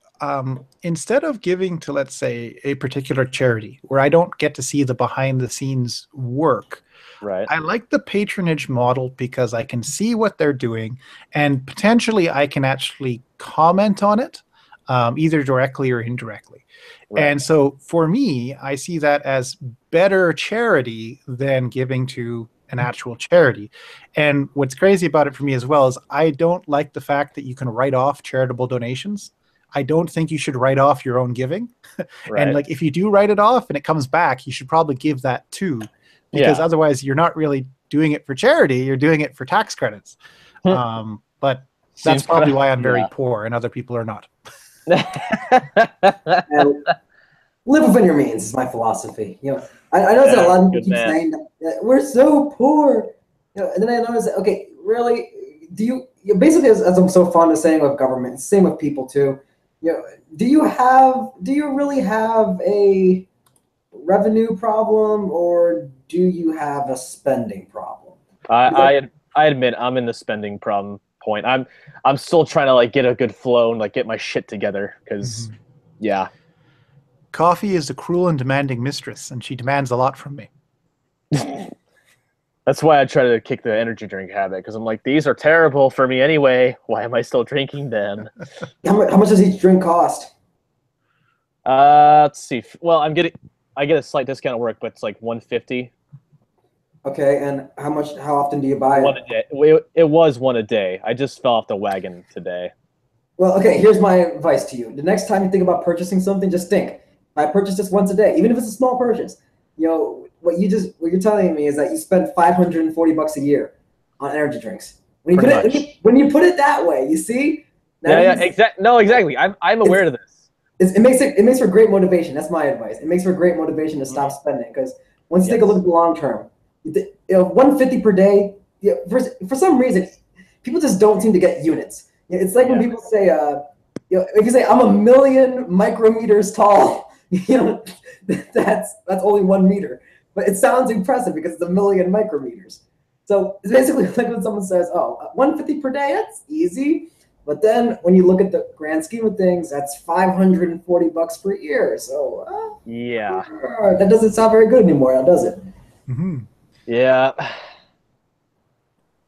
instead of giving to, let's say, a particular charity where I don't get to see the behind the scenes work, Right. I like the patronage model because I can see what they're doing and potentially I can actually comment on it, either directly or indirectly. Right. And so for me, I see that as better charity than giving to an actual charity. And what's crazy about it for me as well is I don't like the fact that you can write off charitable donations. I don't think you should write off your own giving. Right. And like if you do write it off and it comes back, you should probably give that too, because Yeah. otherwise you're not really doing it for charity, you're doing it for tax credits. But that's Seems probably kinda- why I'm very yeah. poor and other people are not. And live within your means is my philosophy. I notice that a lot of people Good keep man. saying that we're so poor. And then I notice that, okay, really, do you basically, as I'm so fond of saying with government, same with people too. Do you really have a revenue problem, or do you have a spending problem? I admit I'm in the spending problem point. I'm still trying to like get a good flow and like get my shit together because yeah. Coffee is a cruel and demanding mistress, and she demands a lot from me. That's why I try to kick the energy drink habit because I'm like, these are terrible for me anyway. Why am I still drinking them? How much does each drink cost? Let's see. Well, I get a slight discount at work, but it's like $150. Okay, and how often do you buy One it? a day. It was one a day. I just fell off the wagon today. Well, okay, here's my advice to you. The next time you think about purchasing something, just think, I purchase this once a day, even if it's a small purchase. What you're telling me is that you spend $540 a year on energy drinks. When you put it that way, you see? Exactly. I'm aware of this. It makes for great motivation. That's my advice. It makes for great motivation to stop spending, because once you take a look at the long term, 150 per day. For some reason, people just don't seem to get units. It's like when people say, if you say I'm 1,000,000 micrometers tall, that's only 1 meter, but it sounds impressive because it's 1,000,000 micrometers. So it's basically like when someone says, "Oh, 150 per day, that's easy." But then when you look at the grand scheme of things, that's $540 per year. So yeah, that doesn't sound very good anymore, now does it? Mm-hmm. Yeah.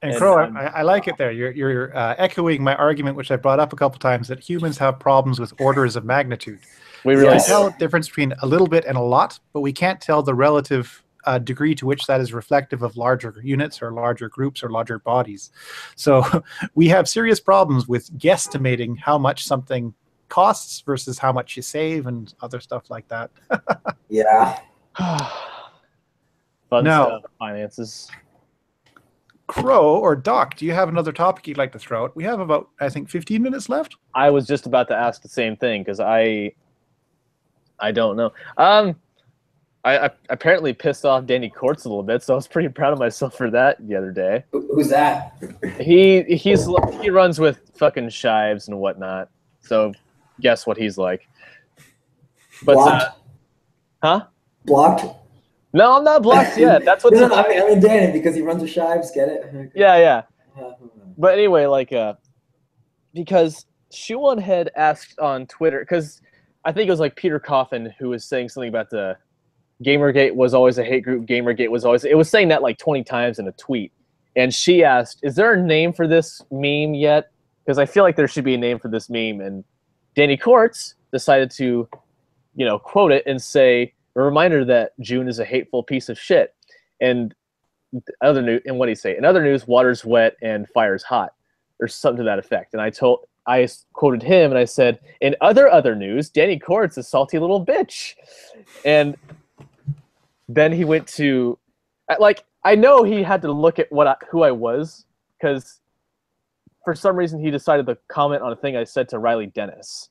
And Crow, I like it there. You're echoing my argument, which I brought up a couple times, that humans have problems with orders of magnitude. We really can tell the difference between a little bit and a lot, but we can't tell the relative degree to which that is reflective of larger units or larger groups or larger bodies. So we have serious problems with guesstimating how much something costs versus how much you save and other stuff like that. Yeah. Fun stuff, finances. Crow or Doc, do you have another topic you'd like to throw out? We have about, I think, 15 minutes left. I was just about to ask the same thing because I don't know. I apparently pissed off Danny Kortz a little bit, so I was pretty proud of myself for that the other day. Who's that? He runs with fucking shives and whatnot. So guess what he's like. But blocked? Huh? Blocked? No, I'm not blocked yet. That's what's no, I mean Danny because he runs with shives. Get it? Okay. Yeah. But anyway, like because Shuon had asked on Twitter, because I think it was like Peter Coffin who was saying something about the Gamergate was always a hate group. Gamergate was always. It was saying that like 20 times in a tweet, and she asked, "Is there a name for this meme yet?" Because I feel like there should be a name for this meme, and Danny Kortz decided to, quote it and say a reminder that June is a hateful piece of shit. And other news, and what did he say? In other news, water's wet and fire's hot, or something to that effect. And I quoted him and I said, in other news, Danny Kortz, a salty little bitch. And then he went to, I know he had to look at who I was, because for some reason he decided to comment on a thing I said to Riley Dennis.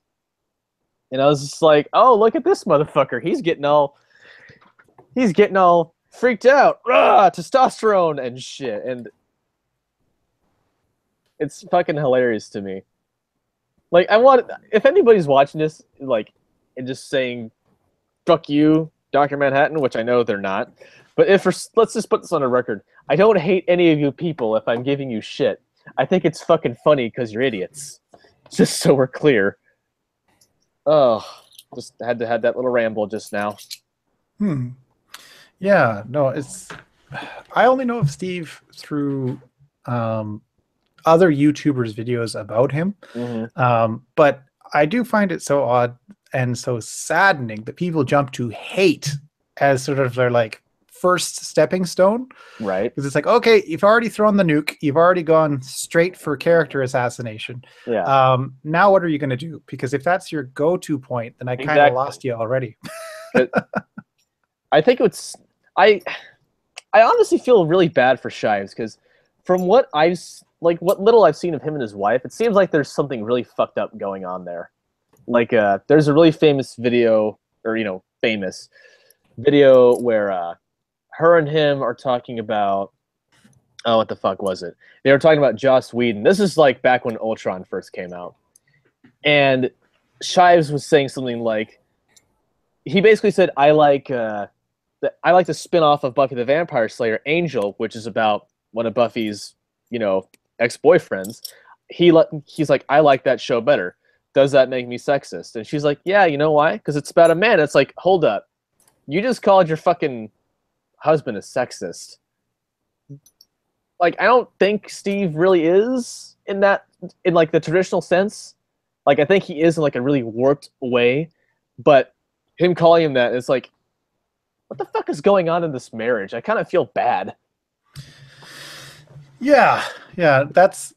And I was just like, oh, look at this motherfucker. He's getting all freaked out. Rah, testosterone and shit. And it's fucking hilarious to me. Like, if anybody's watching this, like, and just saying, fuck you, Dr. Manhattan, which I know they're not. But let's just put this on a record. I don't hate any of you people if I'm giving you shit. I think it's fucking funny because you're idiots. Just so we're clear. Oh, just had to have that little ramble just now. Yeah, no, it's. I only know of Steve through other YouTubers' videos about him, but I do find it so odd and so saddening that people jump to hate as sort of their like first stepping stone. Right. Because it's like, okay, you've already thrown the nuke, you've already gone straight for character assassination. Yeah. Now what are you going to do? Because if that's your go-to point, then I kind of lost you already. I think it's I honestly feel really bad for Shives because from what what little I've seen of him and his wife, it seems like there's something really fucked up going on there. Like there's a really famous video, or famous video where her and him are talking about, oh, what the fuck was it? They were talking about Joss Whedon. This is like back when Ultron first came out. And Shives was saying something like, he basically said, I like the spin-off of Buffy the Vampire Slayer, Angel, which is about one of Buffy's, ex-boyfriends. He's like, I like that show better. Does that make me sexist? And she's like, yeah, you know why? Because it's about a man. It's like, hold up. You just called your fucking husband a sexist. Like, I don't think Steve really is in like the traditional sense. Like, I think he is in like a really warped way, but him calling him that, it's like, what the fuck is going on in this marriage? I kind of feel bad. Yeah, that's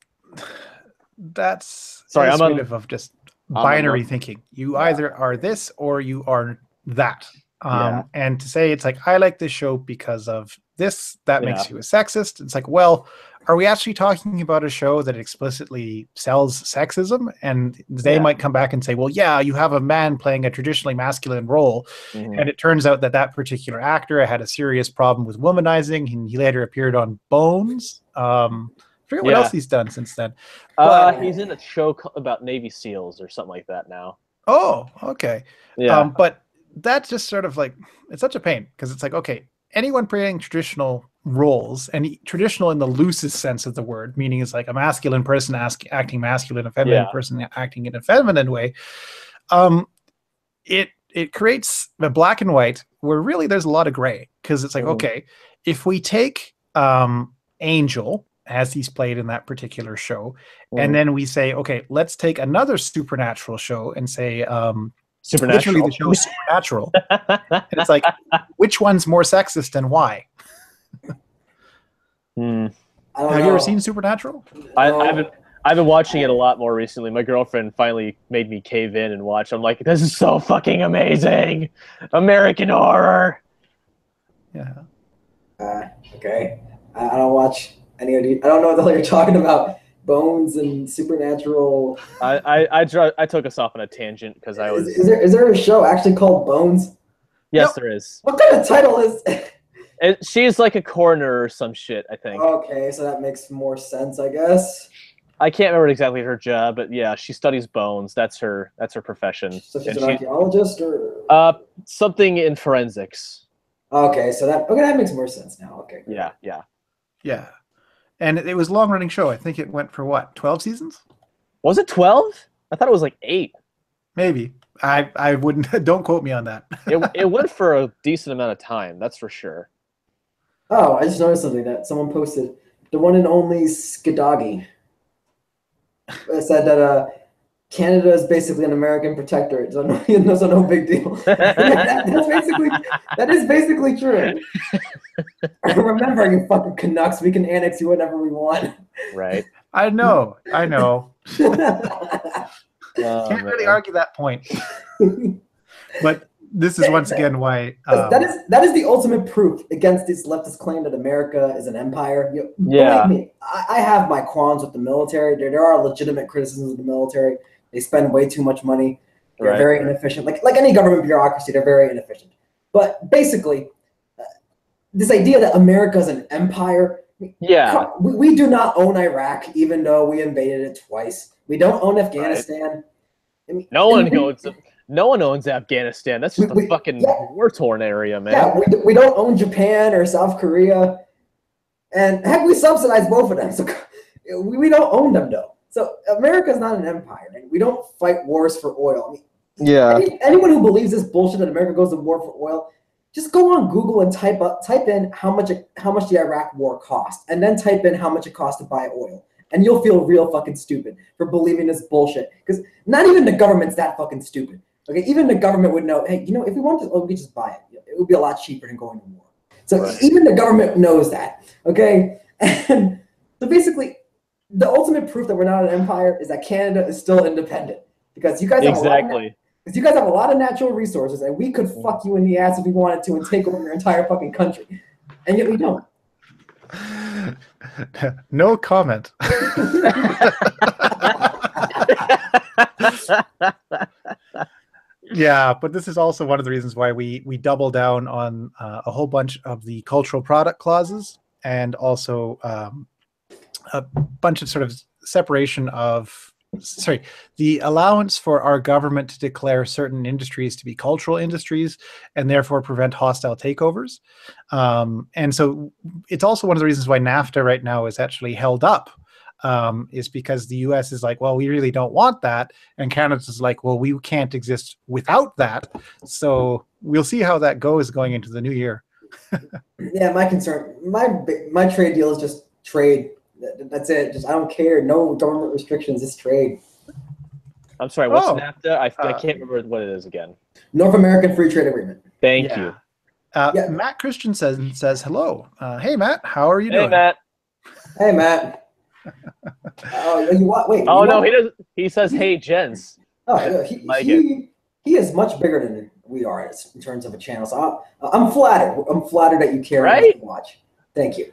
sorry, of just binary thinking. You either are this or you are that. And to say it's like, I like this show because of this, that makes you a sexist. It's like, well, are we actually talking about a show that explicitly sells sexism? And they might come back and say, well, yeah, you have a man playing a traditionally masculine role. And it turns out that particular actor had a serious problem with womanizing, and he later appeared on Bones. I forget what else he's done since then. But he's in a show about Navy SEALs or something like that now. Oh, okay. Yeah. But that's just sort of like, it's such a pain because it's like, okay, anyone playing traditional roles, and traditional in the loosest sense of the word, meaning it's like a masculine person acting masculine, a feminine person acting in a feminine way, it creates a black and white where really there's a lot of gray, because it's like, okay, if we take Angel as he's played in that particular show, and then we say, okay, let's take another supernatural show and say Supernatural. literally the show is Supernatural. And it's like, which one's more sexist and why? Have you ever seen Supernatural? I've been watching it a lot more recently. My girlfriend finally made me cave in and watch. I'm like, this is so fucking amazing. American horror. Yeah. Okay. I don't watch any of these. I don't know what the hell you're talking about. Bones and Supernatural. I took us off on a tangent because I was. Is there a show actually called Bones? Yes, there is. What kind of title is? She's like a coroner or some shit, I think. Okay, so that makes more sense, I guess. I can't remember exactly her job, but yeah, she studies bones. That's her profession. So she's an archaeologist, or something in forensics. Okay, so that makes more sense now. Okay. Yeah. And it was a long-running show. I think it went for what, 12 seasons? Was it 12? I thought it was like 8. Maybe. I wouldn't. Don't quote me on that. it went for a decent amount of time. That's for sure. Oh, I just noticed something that someone posted. The one and only Skidagi said that Canada is basically an American protectorate, so no big deal. That is basically true. Remember, you fucking Canucks, we can annex you whenever we want. Right. I know. Can't really argue that point. But this is once again why that is the ultimate proof against this leftist claim that America is an empire. Believe me, I have my qualms with the military. There are legitimate criticisms of the military. They spend way too much money. They're very inefficient. Like any government bureaucracy, they're very inefficient. But basically, this idea that America is an empire. We do not own Iraq, even though we invaded it twice. We don't own Afghanistan. I mean, no one owns Afghanistan. That's just a fucking war-torn area, man. Yeah, we don't own Japan or South Korea. And heck, we subsidize both of them. So we don't own them, though. So America's not an empire, and we don't fight wars for oil. I mean, Yeah. Anyone who believes this bullshit that America goes to war for oil, just go on Google and type in how much the Iraq war cost, and then type in how much it cost to buy oil, and you'll feel real fucking stupid for believing this bullshit. Because not even the government's that fucking stupid. Okay, even the government would know. Hey, if we want this oil, we could just buy it. It would be a lot cheaper than going to war. So even the government knows that. Okay, and so basically, the ultimate proof that we're not an empire is that Canada is still independent, because you guys have you guys have a lot of natural resources, and we could fuck you in the ass if we wanted to and take over your entire fucking country, and yet we don't. No comment. Yeah, but this is also one of the reasons why we double down on a whole bunch of the cultural product clauses, and also a bunch of sort of separation of, the allowance for our government to declare certain industries to be cultural industries and therefore prevent hostile takeovers. And so it's also one of the reasons why NAFTA right now is actually held up, is because the US is like, well, we really don't want that. And Canada's like, well, we can't exist without that. So we'll see how that goes going into the new year. Yeah, my concern, my trade deal is just trade. That's it. Just I don't care. No government restrictions. It's trade. I'm sorry. What's NAFTA? I can't remember what it is again. North American Free Trade Agreement. Thank you. Matt Christiansen says hello. Hey Matt, how are you doing? Hey Matt. Hey Matt. Wait. Oh no, he doesn't. He says hey Jens. Oh, he is much bigger than we are in terms of a channel. So I'm flattered. I'm flattered that you care enough to watch. Thank you.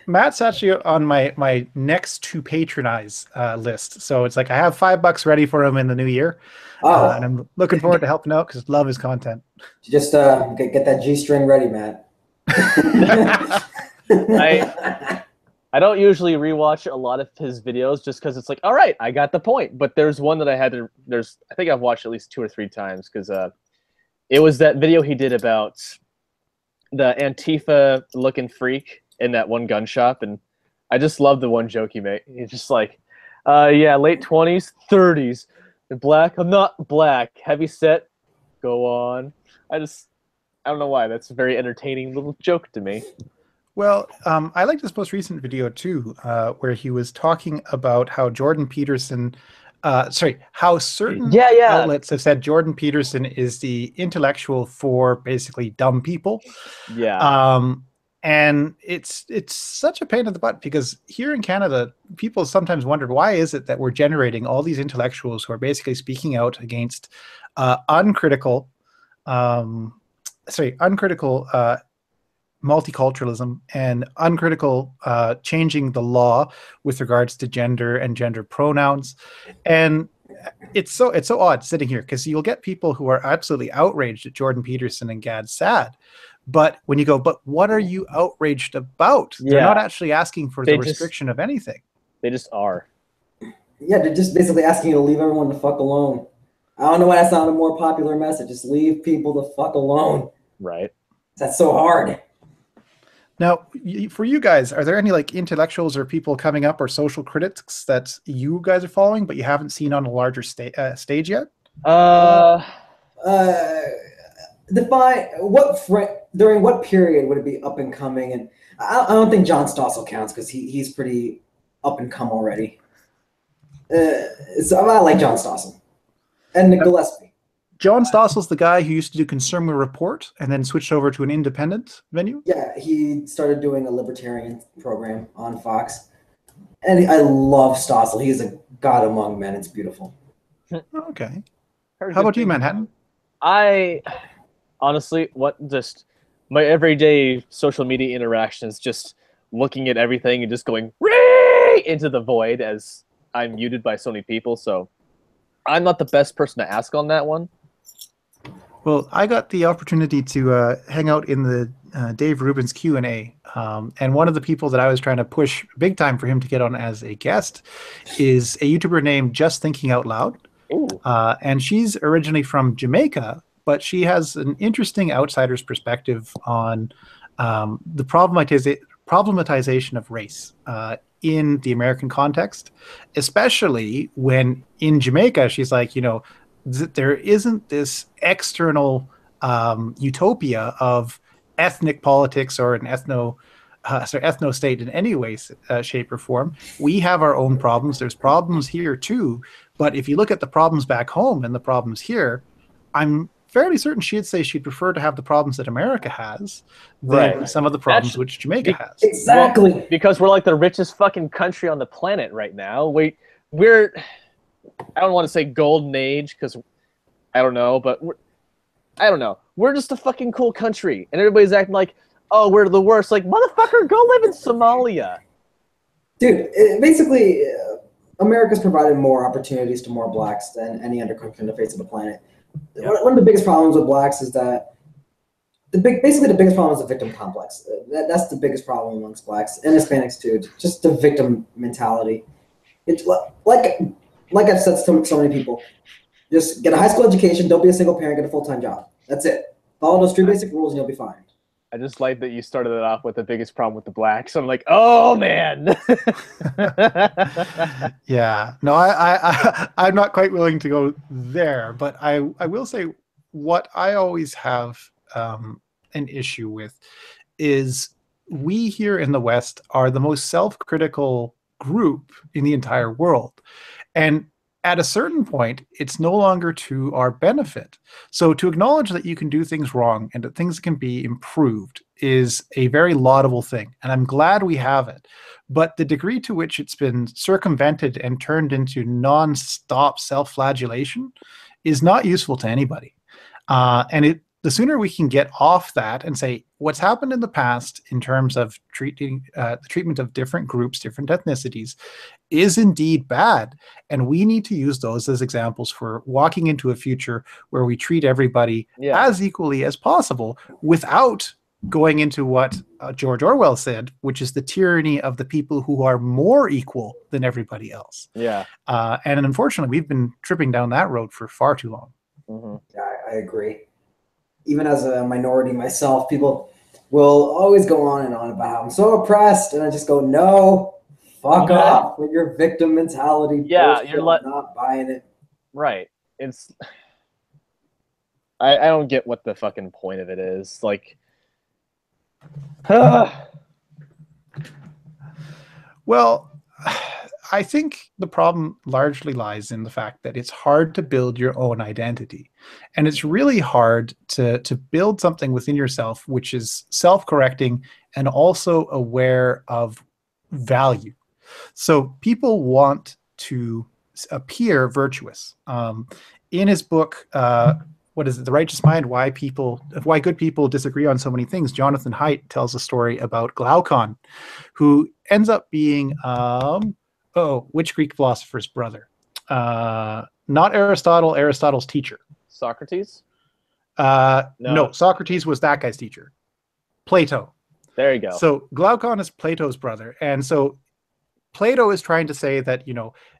Matt's actually on my next to patronize list. So it's like I have $5 ready for him in the new year. And I'm looking forward to helping out because I love his content. Just get that G-string ready, Matt. I don't usually rewatch a lot of his videos just because it's like, all right, I got the point. But there's one that I had to. I think I've watched at least 2 or 3 times because it was that video he did about the Antifa looking freak in that one gun shop, and I just love the one joke he made. He's just like, yeah, late 20s, 30s, and black. I'm not black. Heavy set. Go on. I don't know why. That's a very entertaining little joke to me. Well, I liked this most recent video too, where he was talking about how Jordan Peterson, how certain outlets have said Jordan Peterson is the intellectual for basically dumb people. Yeah. And it's such a pain in the butt because here in Canada, people sometimes wondered, why is it that we're generating all these intellectuals who are basically speaking out against uncritical multiculturalism and uncritical changing the law with regards to gender and gender pronouns. And it's so odd sitting here because you'll get people who are absolutely outraged at Jordan Peterson and Gad Saad. But when you go, but what are you outraged about? They're not actually asking for the restriction of anything. They just are. Yeah, they're just basically asking you to leave everyone the fuck alone. I don't know why that's not a more popular message. Just leave people the fuck alone. Right. That's so hard. Now, for you guys, are there any like intellectuals or people coming up or social critics that you guys are following, but you haven't seen on a larger stage yet? Define during what period would it be up and coming? And I don't think John Stossel counts because he's pretty up and come already. So I like John Stossel and Nick Gillespie. John Stossel's the guy who used to do Consumer Report and then switched over to an independent venue? Yeah, he started doing a libertarian program on Fox. And I love Stossel. He's a god among men. It's beautiful. Okay. How about you, Manhattan? Honestly, my everyday social media interactions, just looking at everything and just going into the void as I'm muted by so many people. So I'm not the best person to ask on that one. Well, I got the opportunity to hang out in the Dave Rubin's Q&A. And one of the people that I was trying to push big time for him to get on as a guest is a YouTuber named Just Thinking Out Loud. And she's originally from Jamaica, but she has an interesting outsider's perspective on the problematization of race in the American context, especially when in Jamaica, she's like, there isn't this external utopia of ethnic politics or an ethno state in any way, shape, or form. We have our own problems. There's problems here too. But if you look at the problems back home and the problems here, I'm fairly certain she'd say she'd prefer to have the problems that America has than some of the problems which Jamaica has. Exactly. Well, because we're like the richest fucking country on the planet right now. We're I don't want to say golden age because I don't know, but I don't know. We're just a fucking cool country, and everybody's acting like, oh, we're the worst. Like, motherfucker, go live in Somalia. Dude, basically, America's provided more opportunities to more blacks than any other country on the face of the planet. Yeah. One of the biggest problems with blacks is that basically the biggest problem is the victim complex. That's the biggest problem amongst blacks and Hispanics too. Just the victim mentality. It's like I've said to so many people, just get a high school education, don't be a single parent, get a full-time job. That's it. Follow those 3 basic rules and you'll be fine. I just like that you started it off with the biggest problem with the blacks. I'm like, oh man. Yeah, no, I'm not quite willing to go there, but I will say what I always have an issue with is we here in the West are the most self-critical group in the entire world. And at a certain point, it's no longer to our benefit. So to acknowledge that you can do things wrong and that things can be improved is a very laudable thing. And I'm glad we have it. But the degree to which it's been circumvented and turned into non-stop self-flagellation is not useful to anybody. The sooner we can get off that and say what's happened in the past in terms of the treatment of different groups, different ethnicities, is indeed bad. And we need to use those as examples for walking into a future where we treat everybody as equally as possible without going into what George Orwell said, which is the tyranny of the people who are more equal than everybody else. Yeah. And unfortunately, we've been tripping down that road for far too long. Mm-hmm. Yeah, I agree. Even as a minority myself, people will always go on and on about how I'm so oppressed, and I just go, no, fuck off with your victim mentality. Yeah, bullshit. you're not buying it. Right. It's I don't get what the fucking point of it is. Like, well, I think the problem largely lies in the fact that it's hard to build your own identity. And it's really hard to build something within yourself which is self-correcting and also aware of value. So people want to appear virtuous. In his book, what is it, The Righteous Mind, Why Good People Disagree on So Many Things, Jonathan Haidt tells a story about Glaucon, who ends up being which Greek philosopher's brother? Not Aristotle, Aristotle's teacher. Socrates? No, Socrates was that guy's teacher. Plato. There you go. So Glaucon is Plato's brother. And so Plato is trying to say that,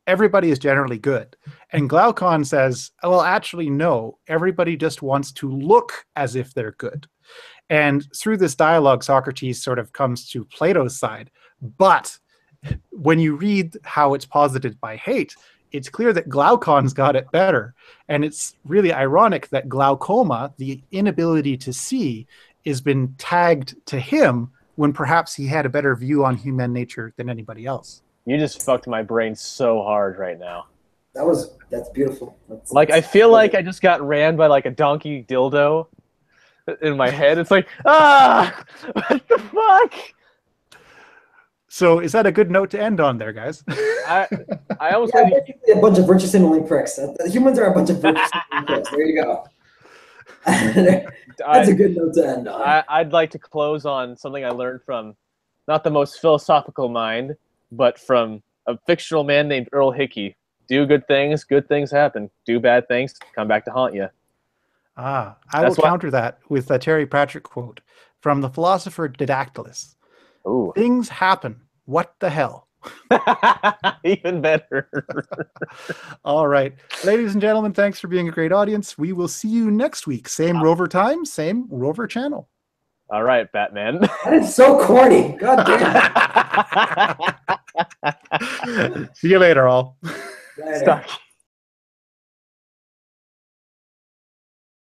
everybody is generally good. And Glaucon says, well, actually, no, everybody just wants to look as if they're good. And through this dialogue, Socrates sort of comes to Plato's side. But when you read how it's posited by Haidt, it's clear that Glaucon's got it better. And it's really ironic that glaucoma, the inability to see, has been tagged to him when perhaps he had a better view on human nature than anybody else. You just fucked my brain so hard right now. That's beautiful. I feel like I just got ran by like a donkey dildo in my head. It's like, what the fuck? So is that a good note to end on there, guys? I almost basically a bunch of virtue signaling pricks. Humans are a bunch of virtue signaling pricks. There you go. That's a good note to end on. I'd like to close on something I learned from not the most philosophical mind, but from a fictional man named Earl Hickey. Do good things happen. Do bad things, come back to haunt you. I will counter that with a Terry Pratchett quote from the philosopher Didactylus. Ooh. Things happen. What the hell? Even better. All right. Ladies and gentlemen, thanks for being a great audience. We will see you next week. Same Rover time, same Rover channel. All right, Batman. That is so corny. God damn. See you later, all. Later. Stuck.